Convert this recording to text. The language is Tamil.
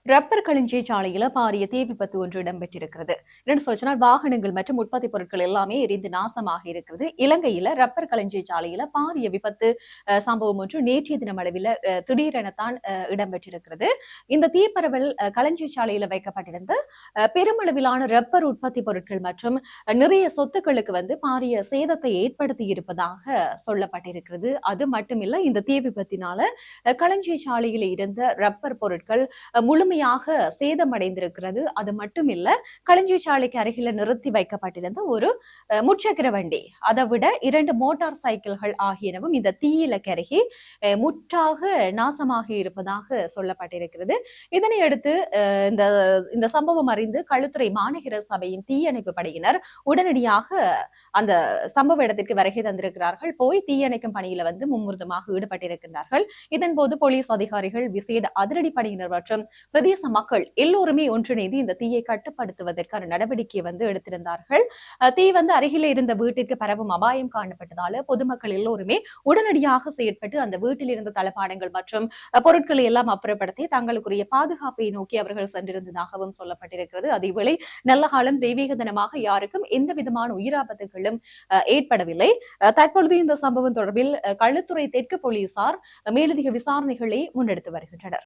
ரப்பர் களஞ்சிய சாலையில பாரிய தீ விபத்து ஒன்று இடம்பெற்றிருக்கிறது. என்னன்னு சொல்லிச்சுன்னா வாகனங்கள் மற்றும் உற்பத்தி பொருட்கள் எல்லாமே எரிந்து நாசமாக இருக்கிறது. இலங்கையில ரப்பர் களஞ்சிய சாலையில பாரிய விபத்து சம்பவம் ஒன்று நேற்றைய தினம் அளவில் திடீரெனத்தான் இடம்பெற்றிருக்கிறது. இந்த தீப்பரவல் களஞ்சிய சாலையில வைக்கப்பட்டிருந்த பெருமளவிலான ரப்பர் உற்பத்தி பொருட்கள் மற்றும் நிறைய சொத்துக்களுக்கு பாரிய சேதத்தை ஏற்படுத்தி இருப்பதாக சொல்லப்பட்டிருக்கிறது. அது மட்டுமில்ல, இந்த தீ விபத்தினால களஞ்சிய சாலையில் இருந்த ரப்பர் பொருட்கள் முழுமையாக சேதமடைந்திருக்கிறது. அது மட்டுமில்ல, களஞ்சிய சாலைக்கு அருகில நிறுத்தி வைக்கப்பட்டிருந்த ஒரு முச்சக்கர வண்டி, அதை விட 2 மோட்டார் சைக்கிள்கள் ஆகியனவும் இந்த தீயில கருகி முற்றாக நாசமாக இருப்பதாக சொல்லப்பட்டிருக்கிறது. இதனை அடுத்து இந்த இந்த சம்பவம் அறிந்து களுத்துறை மாநகர சபையின் தீயணைப்பு படையினர் உடனடியாக அந்த சம்பவ இடத்திற்கு வருகை தந்திருக்கிறார்கள். போய் தீயணைக்கும் பணியில மும்முரமாக ஈடுபட்டிருக்கிறார்கள். இதன் போது போலீஸ் அதிகாரிகள், விசேட அதிரடிப்படையினர் மற்றும் பிரதேச மக்கள் எல்லோருமே ஒன்றிணைந்து இந்த தீயை கட்டுப்படுத்துவதற்கான நடவடிக்கையை எடுத்திருந்தார்கள். தீ அருகிலே இருந்த வீட்டிற்கு பரவும் அபாயம் காணப்பட்டதால பொதுமக்கள் எல்லோருமே உடனடியாக செயற்பட்டு அந்த வீட்டில் இருந்த தளபாடங்கள் மற்றும் பொருட்களை எல்லாம் அப்புறப்படுத்தி தங்களுக்குரிய பாதுகாப்பை நோக்கி அவர்கள் சென்றிருந்ததாகவும் சொல்லப்பட்டிருக்கிறது. அதேவேளை நல்ல காலம் தெய்வீக தினமாக யாருக்கும் எந்த விதமான உயிராபத்துகளும் ஏற்படவில்லை. தற்பொழுது இந்த சம்பவம் தொடர்பில் களுத்துறை தெற்கு போலீசார் மேலதிக விசாரணைகளை முன்னெடுத்து வருகின்றனர்.